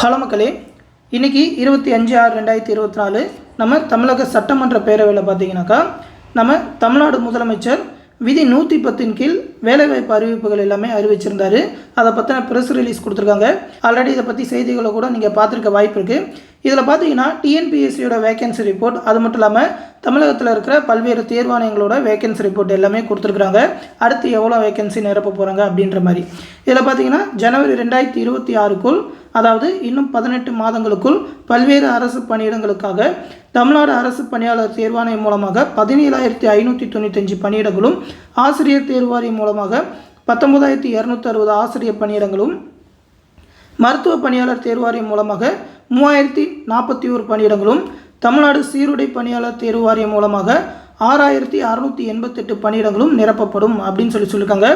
Hello மக்களே, இன்றைக்கி 25/6/2024 நம்ம தமிழக சட்டமன்ற பேரவையில் பார்த்தீங்கன்னாக்கா நம்ம தமிழ்நாடு முதலமைச்சர் விதி 110 கீழ் வேலைவாய்ப்பு அறிவிப்புகள் எல்லாமே அறிவிச்சிருந்தார். அதை பற்றின ப்ரெஸ் ரிலீஸ் கொடுத்துருக்காங்க. ஆல்ரெடி இதை பற்றி செய்திகளை கூட நீங்கள் பார்த்துருக்க வாய்ப்பு இருக்குது. இதில் பார்த்தீங்கன்னா டிஎன்பிஎஸ்சியோட வேகன்சி ரிப்போர்ட், அது மட்டும் இல்லாமல் தமிழகத்தில் இருக்கிற பல்வேறு தேர்வாணையங்களோட வேகன்சி ரிப்போர்ட் எல்லாமே கொடுத்துருக்குறாங்க. அடுத்து எவ்வளோ வேகன்சி நிரப்ப போகிறாங்க அப்படின்ற மாதிரி. இதில் பார்த்தீங்கன்னா ஜனவரி 2026க்குள், அதாவது இன்னும் 18 மாதங்களுக்குள் பல்வேறு அரசு பணியிடங்களுக்காக தமிழ்நாடு அரசு பணியாளர் தேர்வாணையம் மூலமாக 17,595 பணியிடங்களும், ஆசிரியர் தேர்வாரியம் மூலமாக 19,260 ஆசிரியர் பணியிடங்களும், மருத்துவ பணியாளர் தேர்வாரியம் மூலமாக 3,041 பணியிடங்களும், தமிழ்நாடு சீருடை பணியாளர் தேர்வாரியம் மூலமாக 6,688 பணியிடங்களும் நிரப்பப்படும் அப்படின்னு சொல்லியிருக்காங்க.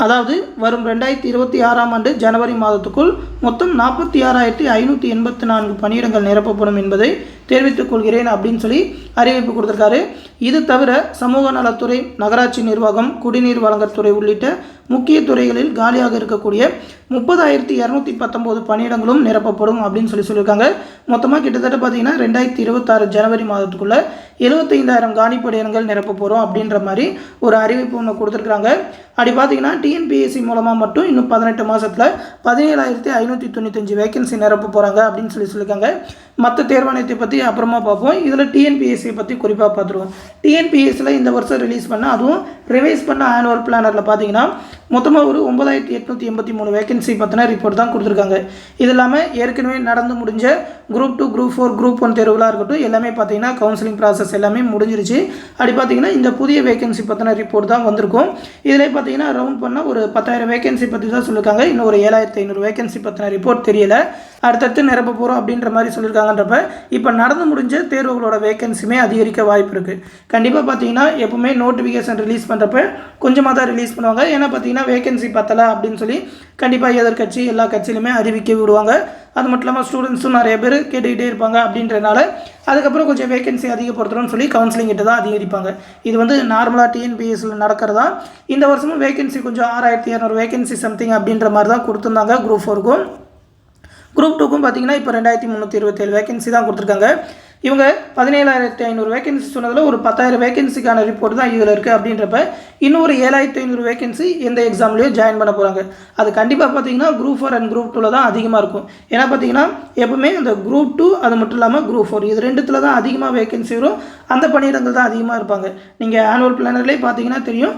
அதாவது வரும் 2026ஆம் ஆண்டு ஜனவரி மாதத்துக்குள் மொத்தம் 46,584 பணியிடங்கள் நிரப்பப்படும் என்பதை தெரிவித்துக் கொள்கிறேன் அப்படின்னு சொல்லி அறிவிப்பு கொடுத்துருக்காரு. இது தவிர சமூக நலத்துறை, நகராட்சி நிர்வாகம், குடிநீர் வழங்கல் துறை உள்ளிட்ட முக்கிய துறைகளில் காலியாக இருக்கக்கூடிய 30,219 பணியிடங்களும் நிரப்பப்படும் அப்படின்னு சொல்லியிருக்காங்க. மொத்தமாக கிட்டத்தட்ட பார்த்தீங்கன்னா 2026 ஜனவரி மாதத்துக்குள்ளே 75,000 காலி பணியிடங்கள் நிரப்ப போகிறோம் அப்படின்ற மாதிரி ஒரு அறிவிப்பு ஒன்று கொடுத்துருக்குறாங்க. அப்படி பார்த்தீங்கன்னா டிஎன்பிஎஸ்சி மூலமாக மட்டும் இன்னும் 18 மாதத்தில் 17,595 வேகன்சி நிரப்ப போகிறாங்க அப்படின்னு சொல்லியிருக்காங்க. மற்ற தேர்வாணையத்தை பற்றி அப்புறமா பார்ப்போம். இதில் டிஎன்பிஎஸ்சியை பற்றி குறிப்பாக பார்த்துருவோம். டிஎன்பிஎஸ்சியில் இந்த வருஷம் ரிலீஸ் பண்ண, அதுவும் ரிவைஸ் பண்ண ஆனுவல் பிளானரில் பார்த்தீங்கன்னா மொத்தமாக ஒரு 9,883 வேகன்சி பற்றின ரிப்போர்ட் தான் கொடுத்துருக்காங்க. இது இல்லாமல் ஏற்கனவே நடந்து முடிஞ்ச குரூப் 2, குரூப் 4, குரூப் 1 தேர்வுகளாக இருக்கட்டும், எல்லாமே பார்த்தீங்கன்னா கவுன்சிலிங் ப்ராசஸ் எல்லாமே முடிஞ்சிருச்சு. அப்படி பார்த்தீங்கன்னா இந்த புதிய வேகன்சி பற்றின ரிப்போர்ட் தான் வந்திருக்கும். இதில் பார்த்தீங்கன்னா ரவுண்ட் பண்ணால் ஒரு 10,000 வேகன்சி பற்றி தான் சொல்லியிருக்காங்க. இன்னும் ஒரு 7,500 வேகன்சி பற்றின ரிப்போர்ட் தெரியல. அடுத்தடுத்து நிரப்ப போகிறோம் அப்படின்ற மாதிரி சொல்லியிருக்காங்கன்றப்ப இப்போ நடந்து முடிஞ்ச தேர்வுகளோட வேகன்சியுமே அதிகரிக்க வாய்ப்பு இருக்குது. கண்டிப்பாக பார்த்தீங்கன்னா எப்பவுமே நோட்டிஃபிகேஷன் ரிலீஸ் பண்ணுறப்ப கொஞ்சமாக தான் ரிலீஸ் பண்ணுவாங்க. ஏன்னா பார்த்தீங்கன்னா வேகன்சி பத்தலை அப்படின்னு சொல்லி கண்டிப்பாக எதிர்கட்சி எல்லா கட்சியிலுமே அறிவிக்க விடுவாங்க. அது மட்டும் இல்லாமல் ஸ்டூடெண்ட்ஸும் நிறைய பேர் கேட்டுக்கிட்டே இருப்பாங்க. அப்படின்றனால அதுக்கப்புறம் கொஞ்சம் வேகன்சி அதிகப்படுத்தணும்னு சொல்லி கவுன்சிலிங் கிட்ட தான் அதிகரிப்பாங்க. இது வந்து நார்மலாக டிஎன்பிஎஸ்சியில் நடக்கிறதா. இந்த வருஷமும் வேகன்சி கொஞ்சம் 6,200 வேகன்சி சம்திங் அப்படின்ற மாதிரி தான் கொடுத்துருந்தாங்க. குரூப் 4க்கும் குரூப் 2க்கும் பார்த்தீங்கன்னா இப்போ 2,327 வேகன்சி தான் கொடுத்துருக்காங்க. இவங்க 17,500 வேகன்சி சொன்னதில் ஒரு 10,000 வேகன்சிக்கான ரிப்போர்ட் தான் இதில் இருக்குது. அப்படின்றப்ப இன்னும் ஒரு 7,500 வேகன்சி எந்த எக்ஸாம்லேயும் ஜாயின் பண்ண போகிறாங்க. அது கண்டிப்பாக பார்த்தீங்கன்னா குரூப் 4 அண்ட் குரூப் 2ல் தான் அதிகமாக இருக்கும். ஏன்னா பார்த்தீங்கன்னா எப்பவுமே அந்த குரூப் 2 அது மட்டும் இல்லாமல் குரூப் 4 இது ரெண்டுத்தில் தான் அதிகமாக வேகன்சி வரும். அந்த பணியிடங்கள் தான் அதிகமாக இருப்பாங்க. நீங்கள் ஆனுவல் பிளானர்லேயே பார்த்தீங்கன்னா தெரியும்.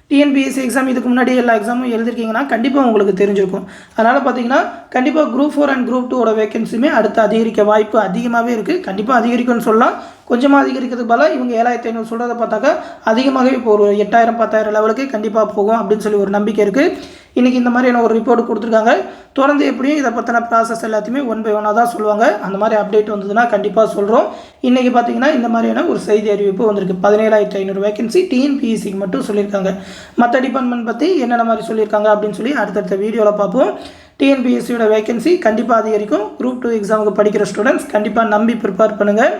டிஎன்பிஎஸ்சி எக்ஸாம் இதுக்கு முன்னாடி எல்லா எக்ஸாமும் எழுதிருக்கீங்கன்னா கண்டிப்பாக உங்களுக்கு தெரிஞ்சிருக்கும். அதனால் பார்த்தீங்கன்னா கண்டிப்பாக குரூப் 4 அண்ட் குரூப் 2ஓட வேகன்சியுமே அடுத்து அதிகரிக்க வாய்ப்பு அதிகமாகவே இருக்குது. கண்டிப்பாக அதிகரிக்கும்னு சொல்லலாம். கொஞ்சமாக அதிகரிக்கிறதுக்கு பதிலாக இவங்க 7,500 சொல்கிறத பார்த்தாக்கா அதிகமாகவே இப்போ ஒரு 8,000 10,000 லெவலுக்கு கண்டிப்பாக போகும் அப்படின்னு சொல்லி ஒரு நம்பிக்கை இருக்குது. இன்றைக்கி இந்த மாதிரியான ஒரு ரிப்போர்ட் கொடுத்துருக்காங்க. தொடர்ந்து எப்படியும் இதை பற்றின ப்ராசஸ் எல்லாத்தையுமே 1 by 1 தான் சொல்லுவாங்க. அந்த மாதிரி அப்டேட் வந்ததுன்னா கண்டிப்பாக சொல்கிறோம். இன்றைக்கி பார்த்தீங்கன்னா இந்த மாதிரியான ஒரு செய்தி அறிவிப்பு வந்திருக்கு. 17,500 வேகன்சி டிஎன்பிஎஸ்சிக்கு மட்டும் சொல்லியிருக்காங்க. மற்ற டிபார்ட்மெண்ட் பற்றி என்னென்ன மாதிரி சொல்லியிருக்காங்க அப்படின்னு சொல்லி அடுத்தடுத்த வீடியோவில் பார்ப்போம். டிஎன்பிஎஸ்சியோட வேகன்சி கண்டிப்பாக அதிகரிக்கும். குரூப் 2 எக்ஸாமுக்கு படிக்கிற ஸ்டூடெண்ட்ஸ் கண்டிப்பாக நம்பி ப்ரிப்பேர் பண்ணுங்கள்.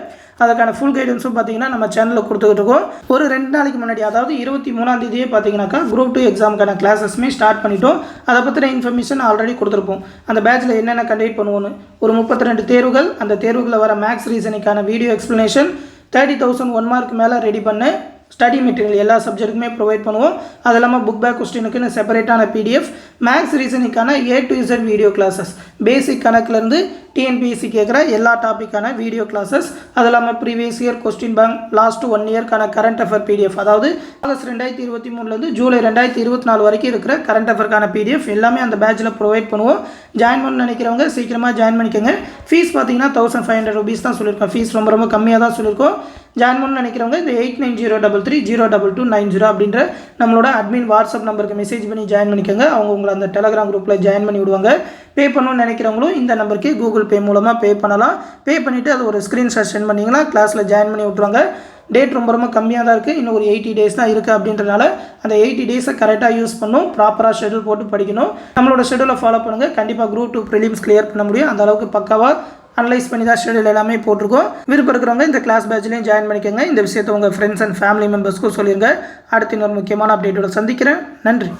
அதுக்கான ஃபுல் கைடன்ஸும் பார்த்தீங்கன்னா நம்ம சேனலில் கொடுத்துக்கிட்டு இருக்கோம். ஒரு 2 நாளைக்கு முன்னாடி, அதாவது 23ஆம் தேதியே பார்த்தீங்கன்னாக்கா குரூப் 2 எக்ஸாமுக்கான கிளாஸஸ்மே ஸ்டார்ட் பண்ணிட்டோம். அதை பற்றின இன்ஃபர்மேஷன் ஆல்ரெடி கொடுத்துருப்போம். அந்த பேட்சில் என்னென்ன கண்டக்ட் பண்ணுவோன்னு ஒரு 32 தேர்வுகள், அந்த தேர்வுகளில் வர மேக்ஸ் ரீசனிங்கான வீடியோ எக்ஸ்ப்ளனேஷன் 30,000 1 மார்க் மேலே ரெடி பண்ண ஸ்டடி மெட்டீரியல் எல்லா சப்ஜெக்ட்டுக்குமே ப்ரொவைட் பண்ணுவோம். அது இல்லாமல் புக் பேக் கொஸ்டினுக்குன்னு செப்பரேட்டான பிடிஎஃப், மேக்ஸ் ரீசனிங்கான A to Z video classes, basic கணக்கிலேருந்து டிஎன்பிஎஸ்சி கேட்குற எல்லா டாப்பிக்கான வீடியோ கிளாஸஸ், அது இல்லாமல் previous year question bank, last 1 இயர்க்கான கரண்ட் அஃபேர் பிடிஎஃப், அதாவது ஆகஸ்ட் 2023லேருந்து ஜூலை 2024 வரைக்கும் இருக்கிற கரண்ட் அஃபேர்க்கான பிடிஎஃப் எல்லாமே அந்த பேட்சில் ப்ரொவைட் பண்ணுவோம். ஜாயின் பண்ண நினைக்கிறவங்க சீக்கிரமாக ஜாயின் பண்ணிக்கோங்க. ஃபீஸ் பார்த்தீங்கன்னா 1,500 rupees தான் சொல்லியிருக்கோம். ஃபீஸ் ரொம்ப ரொம்ப கம்மியாக தான் சொல்லியிருக்கோம். ஜாயின் பண்ண நினைக்கிறவங்க இந்த 8903302290 அப்படின்ற நம்மளோட அட்மின் வாட்ஸ்அப் நம்பருக்கு மெசேஜ் பண்ணி ஜாயின் பண்ணிக்கோங்க. அவங்க உங்களை அந்த டெலகிராம் குரூப்பில் ஜாயின் பண்ணி விடுவாங்க. பே பண்ணணும்னு நினைக்கிறவங்களும் இந்த நம்பருக்கு கூகுள் பே மூலமாக பே பண்ணலாம். பே பண்ணிவிட்டு அது ஒரு ஸ்க்ரீன்ஷாட் சென்ட் பண்ணிங்கன்னா கிளாஸில் ஜாயின் பண்ணி விட்ருவாங்க. டேட் ரொம்ப ரொம்ப கம்மியாக தான் இருக்குது. இன்னும் ஒரு 80 days தான் இருக்குது. அப்படின்றனால அந்த 80 days கரெக்டாக யூஸ் பண்ணணும். ப்ராப்பராக ஷெடியூல் போட்டு படிக்கணும். நம்மளோட ஷெடியூலை ஃபாலோ பண்ணுங்கள். கண்டிப்பாக குரூப் 2 ப்ரிலிம்ஸ் கிளியர் பண்ண முடியும். அந்த அளவுக்கு பக்காவாக அனலைஸ் பண்ணி தான் ஷெடியூல் எல்லாமே போட்டிருக்கோம். விருப்பம் இருக்கிறவங்க இந்த கிளாஸ் பேட்ச்லையும் ஜாயின் பண்ணிக்கோங்க. இந்த விஷயத்தை உங்கள் ஃப்ரெண்ட்ஸ் அண்ட் ஃபேமிலி மெம்பர்ஸ்க்கும் சொல்லிடுங்க. அடுத்து இன்னொரு முக்கியமான அப்டேட்டோட சந்திக்கிறேன். நன்றி.